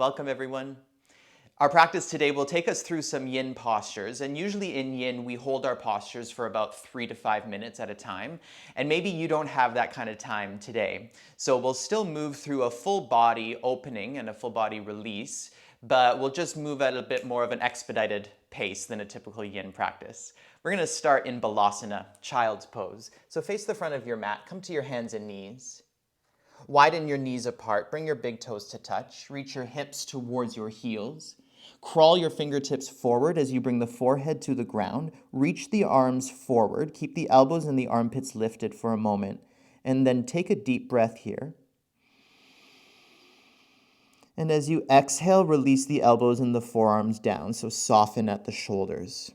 welcome everyone. Our practice today will take us through some yin postures, and usually in yin we hold our postures for about 3 to 5 minutes at a time, and maybe you don't have that kind of time today. So we'll still move through a full body opening and a full body release, but we'll just move at a bit more of an expedited pace than a typical yin practice. We're going to start in balasana, child's pose. So face the front of your mat, come to your hands and knees. Widen your knees apart, bring your big toes to touch, reach your hips towards your heels. Crawl your fingertips forward as you bring the forehead to the ground. Reach the arms forward, keep the elbows and the armpits lifted for a moment, and then take a deep breath here. And as you exhale, release the elbows and the forearms down, so soften at the shoulders.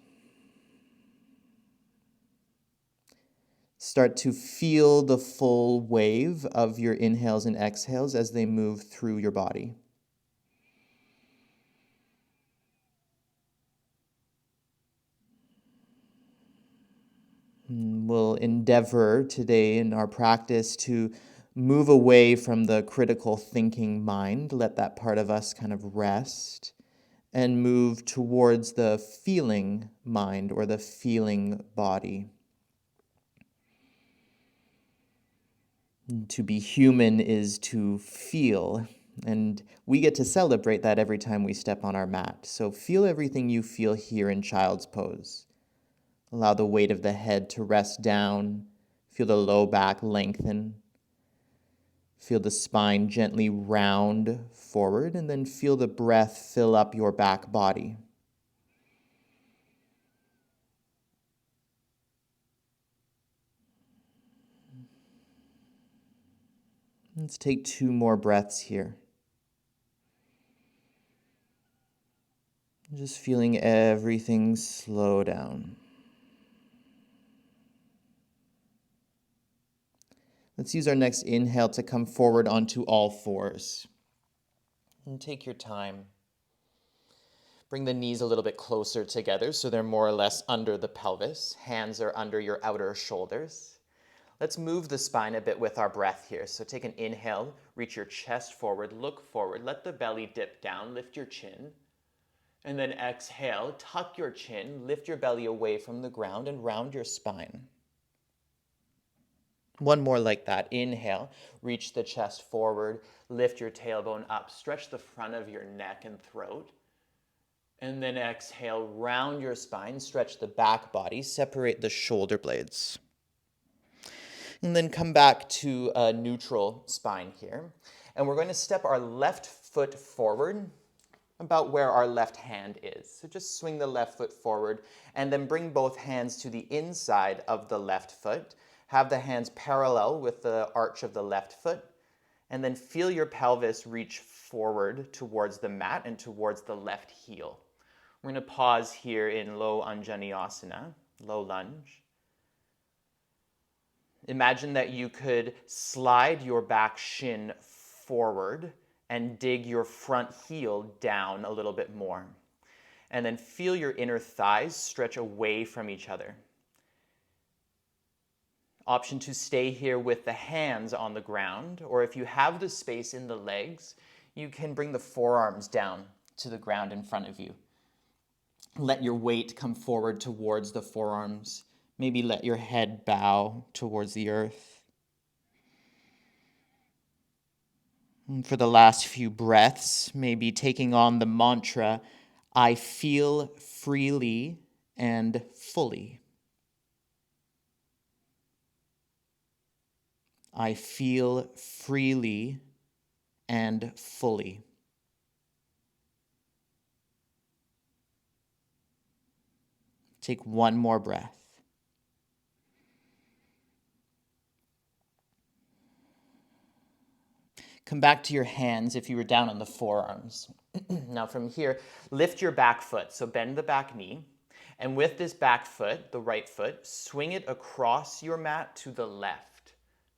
Start to feel the full wave of your inhales and exhales as they move through your body. We'll endeavor today in our practice to move away from the critical thinking mind, let that part of us kind of rest, and move towards the feeling mind or the feeling body. To be human is to feel, and we get to celebrate that every time we step on our mat. So feel everything you feel here in child's pose. Allow the weight of the head to rest down. Feel the low back lengthen. Feel the spine gently round forward, and then feel the breath fill up your back body. Let's take 2 more breaths here. Just feeling everything slow down. Let's use our next inhale to come forward onto all fours. And take your time. Bring the knees a little bit closer together so they're more or less under the pelvis. Hands are under your outer shoulders. Let's move the spine a bit with our breath here. So take an inhale, reach your chest forward, look forward, let the belly dip down, lift your chin. And then exhale, tuck your chin, lift your belly away from the ground and round your spine. One more like that. Inhale, reach the chest forward, lift your tailbone up, stretch the front of your neck and throat. And then exhale, round your spine, stretch the back body, separate the shoulder blades. And then come back to a neutral spine here. And we're going to step our left foot forward about where our left hand is. So just swing the left foot forward and then bring both hands to the inside of the left foot. Have the hands parallel with the arch of the left foot, and then feel your pelvis reach forward towards the mat and towards the left heel. We're going to pause here in low Anjaneyasana, low lunge. Imagine that you could slide your back shin forward and dig your front heel down a little bit more. And then feel your inner thighs stretch away from each other. Option to stay here with the hands on the ground, or if you have the space in the legs, you can bring the forearms down to the ground in front of you. Let your weight come forward towards the forearms. Maybe let your head bow towards the earth. And for the last few breaths, maybe taking on the mantra, I feel freely and fully. I feel freely and fully. Take one more breath. Come back to your hands if you were down on the forearms. Now from here, lift your back foot. So bend the back knee. And with this back foot, the right foot, swing it across your mat to the left.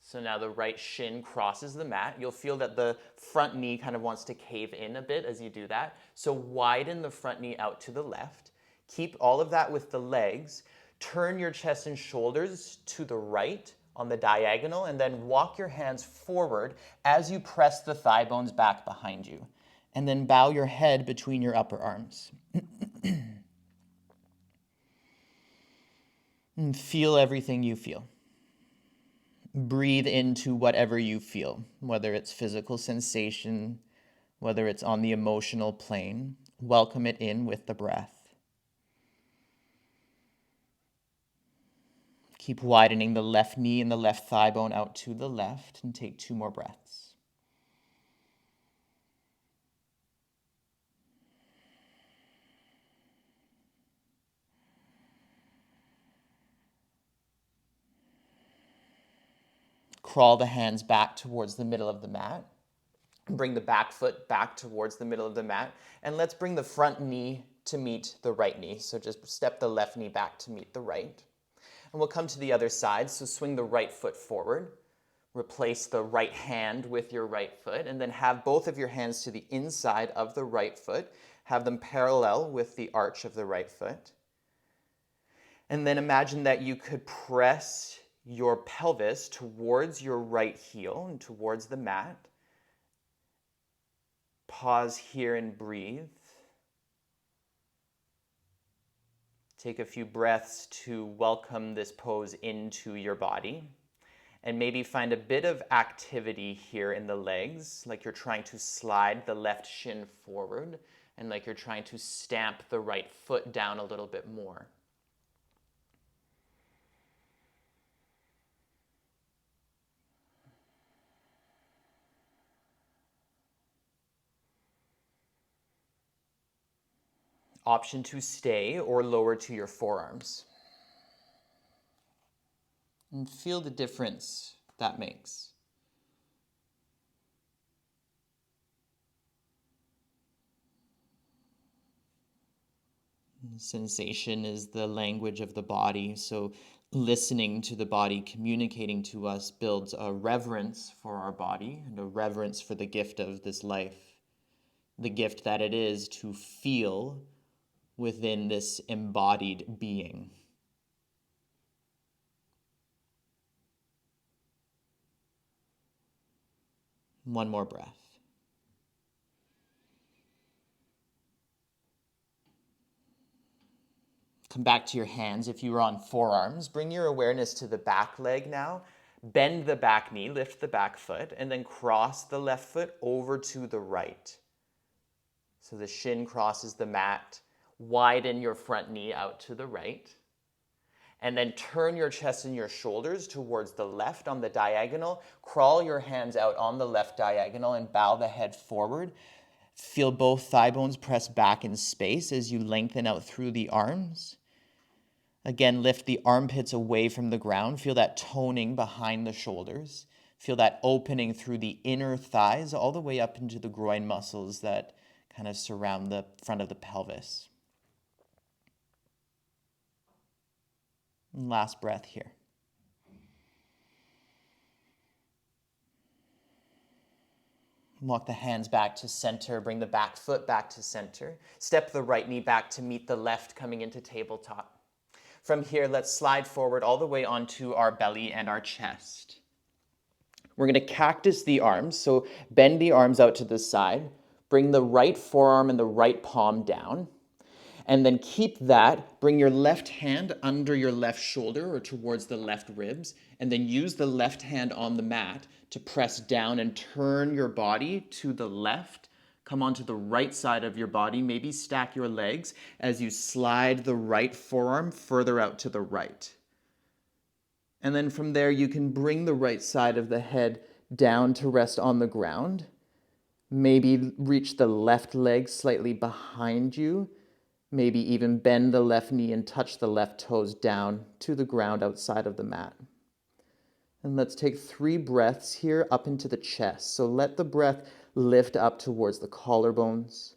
So now the right shin crosses the mat. You'll feel that the front knee kind of wants to cave in a bit as you do that. So widen the front knee out to the left. Keep all of that with the legs. Turn your chest and shoulders to the right on the diagonal, and then walk your hands forward as you press the thigh bones back behind you. And then bow your head between your upper arms. And feel everything you feel. Breathe into whatever you feel, whether it's physical sensation, whether it's on the emotional plane. Welcome it in with the breath. Keep widening the left knee and the left thigh bone out to the left, and take 2 more breaths. Crawl the hands back towards the middle of the mat. Bring the back foot back towards the middle of the mat. And let's bring the front knee to meet the right knee. So just step the left knee back to meet the right. And we'll come to the other side. So swing the right foot forward. Replace the right hand with your right foot. And then have both of your hands to the inside of the right foot. Have them parallel with the arch of the right foot. And then imagine that you could press your pelvis towards your right heel and towards the mat. Pause here and breathe. Take a few breaths to welcome this pose into your body. And maybe find a bit of activity here in the legs, like you're trying to slide the left shin forward and like you're trying to stamp the right foot down a little bit more. Option to stay or lower to your forearms. And feel the difference that makes. Sensation is the language of the body, so listening to the body communicating to us builds a reverence for our body and a reverence for the gift of this life, the gift that it is to feel within this embodied being. One more breath. Come back to your hands. If you were on forearms, bring your awareness to the back leg now. Bend the back knee, lift the back foot, and then cross the left foot over to the right. So the shin crosses the mat. Widen your front knee out to the right. And then turn your chest and your shoulders towards the left on the diagonal. Crawl your hands out on the left diagonal and bow the head forward. Feel both thigh bones press back in space as you lengthen out through the arms. Again, lift the armpits away from the ground. Feel that toning behind the shoulders. Feel that opening through the inner thighs all the way up into the groin muscles that kind of surround the front of the pelvis. And last breath here. Walk the hands back to center. Bring the back foot back to center. Step the right knee back to meet the left, coming into tabletop. From here, let's slide forward all the way onto our belly and our chest. We're going to cactus the arms, so bend the arms out to the side. Bring the right forearm and the right palm down. And then keep that. Bring your left hand under your left shoulder or towards the left ribs. And then use the left hand on the mat to press down and turn your body to the left. Come onto the right side of your body. Maybe stack your legs as you slide the right forearm further out to the right. And then from there, you can bring the right side of the head down to rest on the ground. Maybe reach the left leg slightly behind you. Maybe even bend the left knee and touch the left toes down to the ground outside of the mat. And let's take 3 breaths here up into the chest. So let the breath lift up towards the collarbones.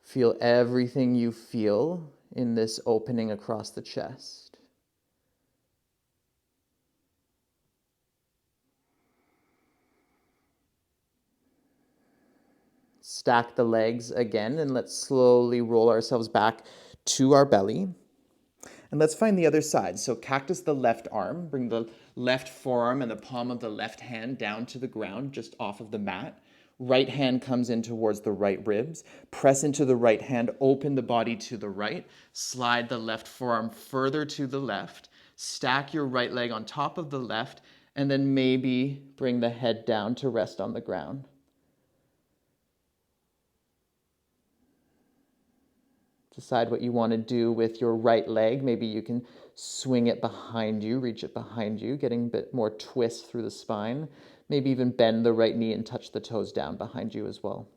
Feel everything you feel in this opening across the chest. Stack the legs again, and let's slowly roll ourselves back to our belly. And let's find the other side. So cactus the left arm, bring the left forearm and the palm of the left hand down to the ground, just off of the mat. Right hand comes in towards the right ribs. Press into the right hand, open the body to the right. Slide the left forearm further to the left. Stack your right leg on top of the left, and then maybe bring the head down to rest on the ground. Decide what you want to do with your right leg. Maybe you can swing it behind you, reach it behind you, getting a bit more twist through the spine. Maybe even bend the right knee and touch the toes down behind you as well.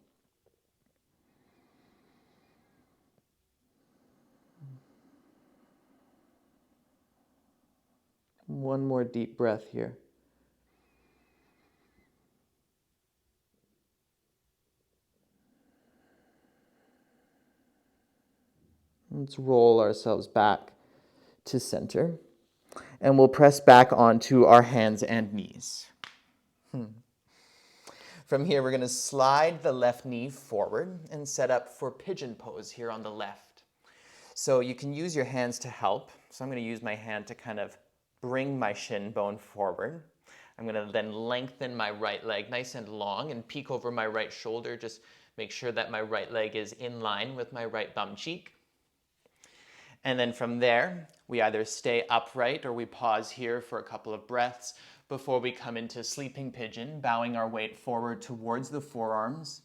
One more deep breath here. Let's roll ourselves back to center. And we'll press back onto our hands and knees. From here, we're going to slide the left knee forward and set up for pigeon pose here on the left. So you can use your hands to help. So I'm going to use my hand to kind of bring my shin bone forward. I'm going to then lengthen my right leg nice and long and peek over my right shoulder. Just make sure that my right leg is in line with my right bum cheek. And then from there, we either stay upright or we pause here for a couple of breaths before we come into sleeping pigeon, bowing our weight forward towards the forearms.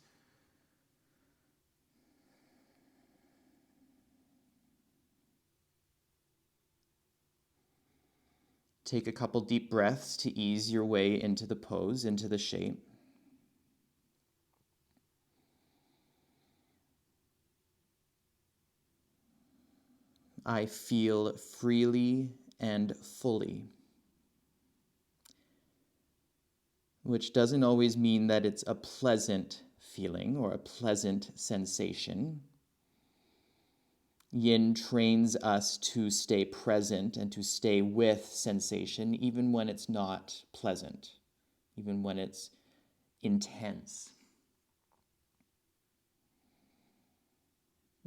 Take a couple deep breaths to ease your way into the pose, into the shape. I feel freely and fully, which doesn't always mean that it's a pleasant feeling or a pleasant sensation. Yin trains us to stay present and to stay with sensation, even when it's not pleasant, even when it's intense.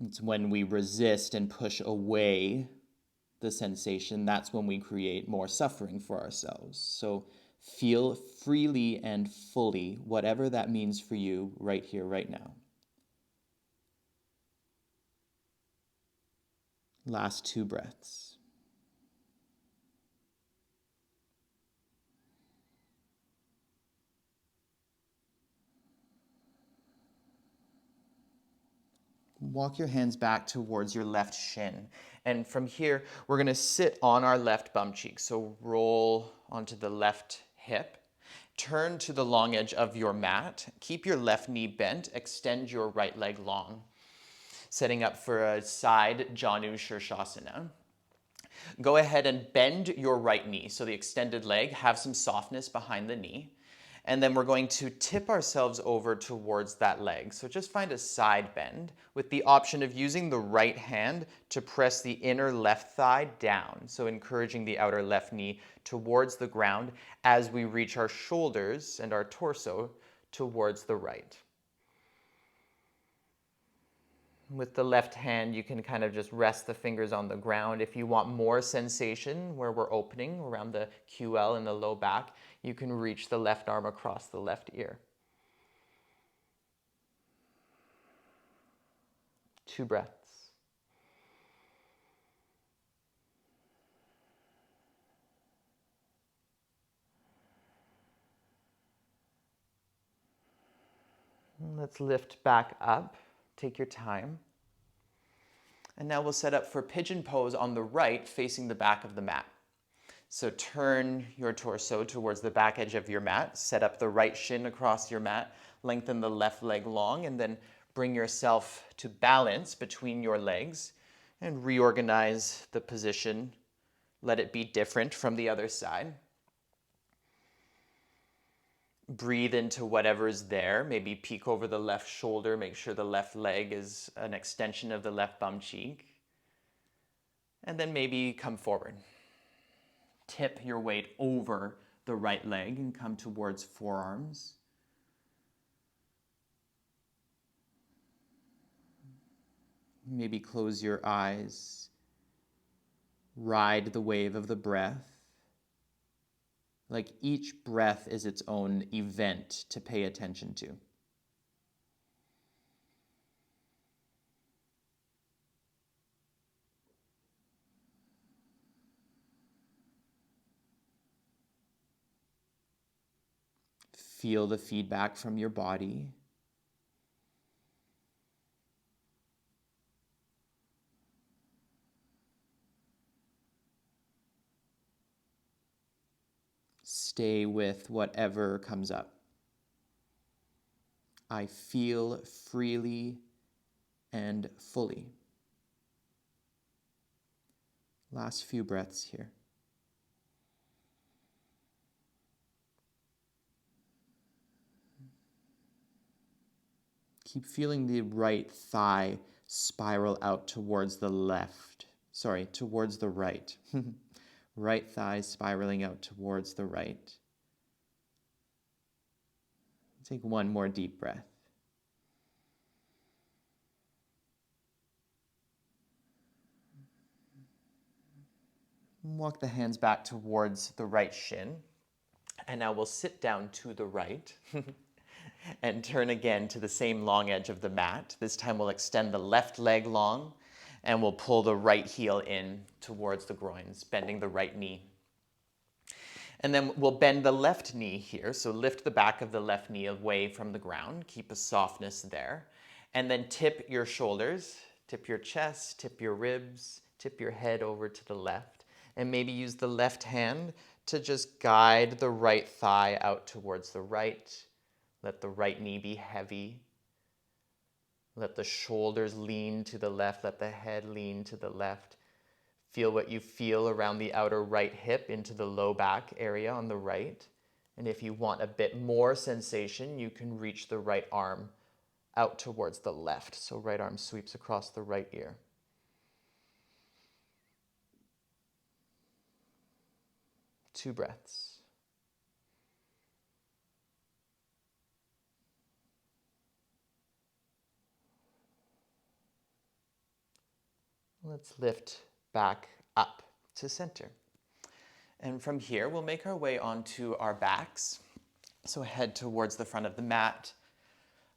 It's when we resist and push away the sensation, that's when we create more suffering for ourselves. So feel freely and fully, whatever that means for you right here, right now. Last 2 breaths. Walk your hands back towards your left shin. And from here, we're going to sit on our left bum cheek. So roll onto the left hip. Turn to the long edge of your mat. Keep your left knee bent. Extend your right leg long. Setting up for a side Janu Shirshasana. Go ahead and bend your right knee. So the extended leg, have some softness behind the knee. And then we're going to tip ourselves over towards that leg. So just find a side bend with the option of using the right hand to press the inner left thigh down. So encouraging the outer left knee towards the ground as we reach our shoulders and our torso towards the right. With the left hand, you can kind of just rest the fingers on the ground. If you want more sensation where we're opening around the QL and the low back, you can reach the left arm across the left ear. 2 breaths. Let's lift back up. Take your time. And now we'll set up for pigeon pose on the right, facing the back of the mat. So turn your torso towards the back edge of your mat, set up the right shin across your mat, lengthen the left leg long, and then bring yourself to balance between your legs and reorganize the position. Let it be different from the other side. Breathe into whatever's there. Maybe peek over the left shoulder. Make sure the left leg is an extension of the left bum cheek. And then maybe come forward. Tip your weight over the right leg and come towards forearms. Maybe close your eyes. Ride the wave of the breath. Like each breath is its own event to pay attention to. feel the feedback from your body. Stay with whatever comes up. I feel freely and fully. Last few breaths here. Keep feeling the right thigh spiral out towards the left. Sorry, towards the right. Right thigh spiraling out towards the right. Take one more deep breath. Walk the hands back towards the right shin. And now we'll sit down to the right and turn again to the same long edge of the mat. This time we'll extend the left leg long and we'll pull the right heel in towards the groins, bending the right knee. And then we'll bend the left knee here. So lift the back of the left knee away from the ground. Keep a softness there. And then tip your shoulders, tip your chest, tip your ribs, tip your head over to the left. And maybe use the left hand to just guide the right thigh out towards the right. Let the right knee be heavy. Let the shoulders lean to the left. Let the head lean to the left. Feel what you feel around the outer right hip into the low back area on the right. And if you want a bit more sensation, you can reach the right arm out towards the left. So right arm sweeps across the right ear. Two breaths. Let's lift back up to center. And from here, we'll make our way onto our backs. So head towards the front of the mat.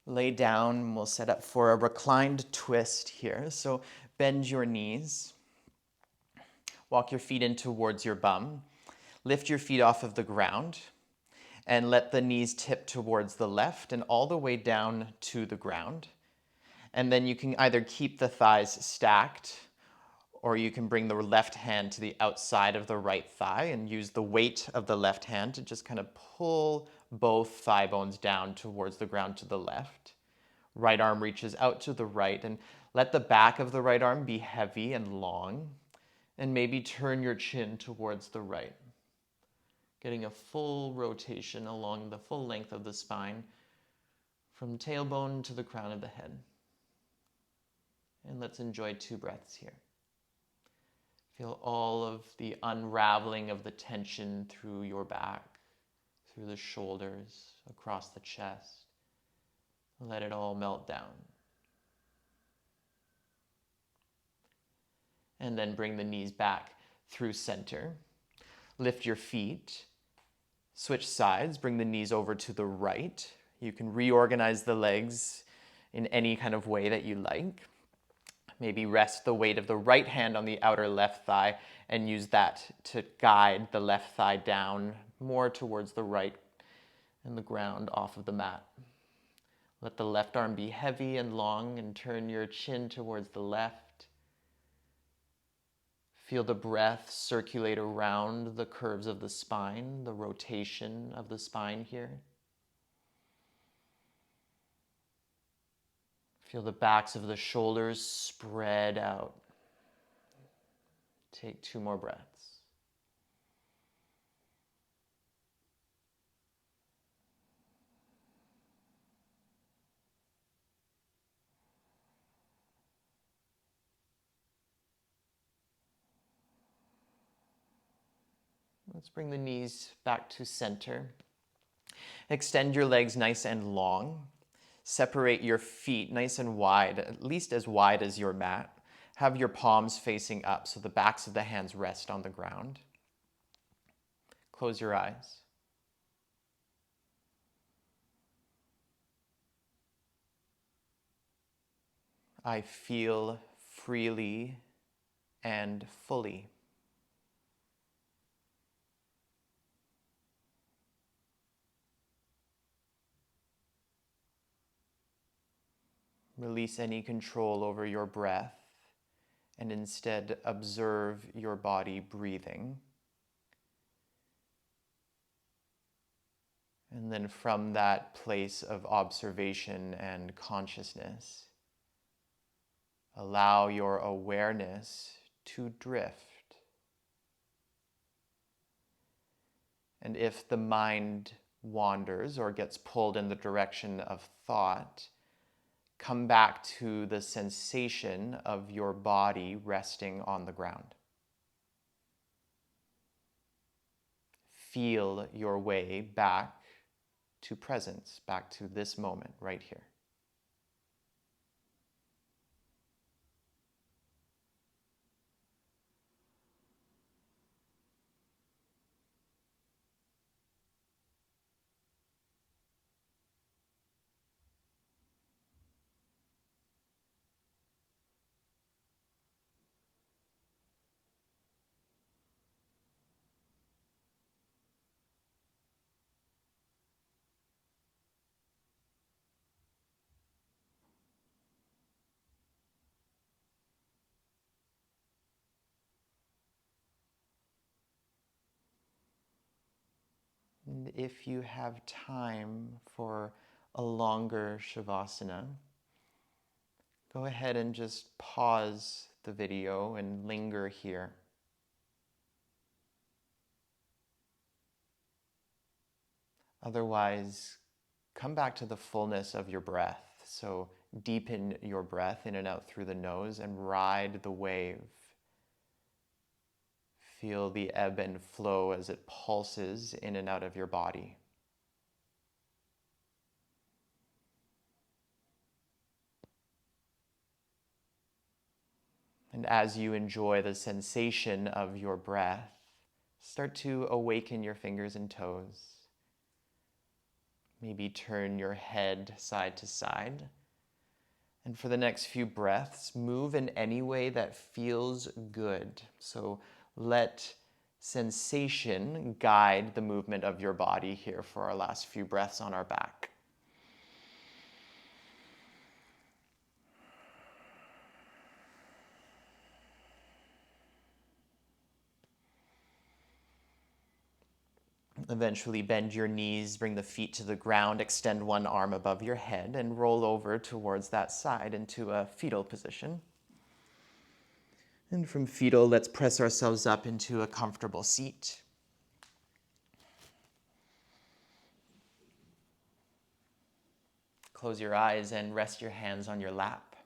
Lay down. We'll set up for a reclined twist here. So bend your knees. Walk your feet in towards your bum. Lift your feet off of the ground. And let the knees tip towards the left and all the way down to the ground. And then you can either keep the thighs stacked, or you can bring the left hand to the outside of the right thigh and use the weight of the left hand to just kind of pull both thigh bones down towards the ground to the left. Right arm reaches out to the right, and let the back of the right arm be heavy and long. And maybe turn your chin towards the right. Getting a full rotation along the full length of the spine from tailbone to the crown of the head. And let's enjoy 2 breaths here. Feel all of the unraveling of the tension through your back, through the shoulders, across the chest. Let it all melt down. And then bring the knees back through center. Lift your feet. Switch sides. Bring the knees over to the right. You can reorganize the legs in any kind of way that you like. Maybe rest the weight of the right hand on the outer left thigh and use that to guide the left thigh down more towards the right and the ground off of the mat. Let the left arm be heavy and long and turn your chin towards the left. Feel the breath circulate around the curves of the spine, the rotation of the spine here. Feel the backs of the shoulders spread out. Take 2 more breaths. Let's bring the knees back to center. Extend your legs nice and long. Separate your feet nice and wide, at least as wide as your mat. Have your palms facing up so the backs of the hands rest on the ground. Close your eyes. I feel freely and fully. Release any control over your breath and instead observe your body breathing. And then from that place of observation and consciousness, allow your awareness to drift. And if the mind wanders or gets pulled in the direction of thought, come back to the sensation of your body resting on the ground. Feel your way back to presence, back to this moment right here. And if you have time for a longer Shavasana, go ahead and just pause the video and linger here. Otherwise, come back to the fullness of your breath. So deepen your breath in and out through the nose and ride the wave. Feel the ebb and flow as it pulses in and out of your body. And as you enjoy the sensation of your breath, start to awaken your fingers and toes. Maybe turn your head side to side. And for the next few breaths, move in any way that feels good. So let sensation guide the movement of your body here for our last few breaths on our back. Eventually bend your knees, bring the feet to the ground, extend one arm above your head, and roll over towards that side into a fetal position. And from fetal, let's press ourselves up into a comfortable seat. Close your eyes and rest your hands on your lap.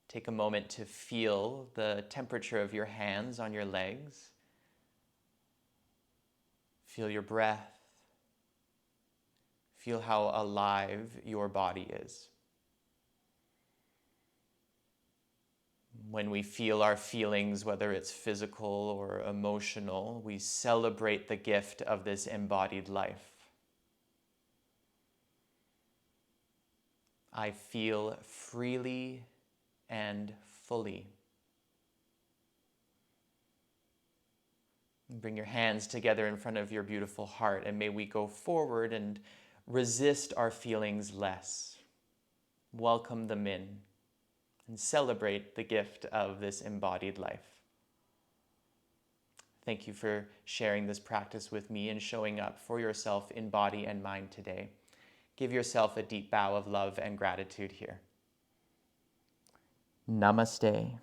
Take a moment to feel the temperature of your hands on your legs. Feel your breath. Feel how alive your body is. When we feel our feelings, whether it's physical or emotional, we celebrate the gift of this embodied life. I feel freely and fully. Bring your hands together in front of your beautiful heart, and may we go forward and resist our feelings less. Welcome them in and celebrate the gift of this embodied life. Thank you for sharing this practice with me and showing up for yourself in body and mind today. Give yourself a deep bow of love and gratitude here. Namaste.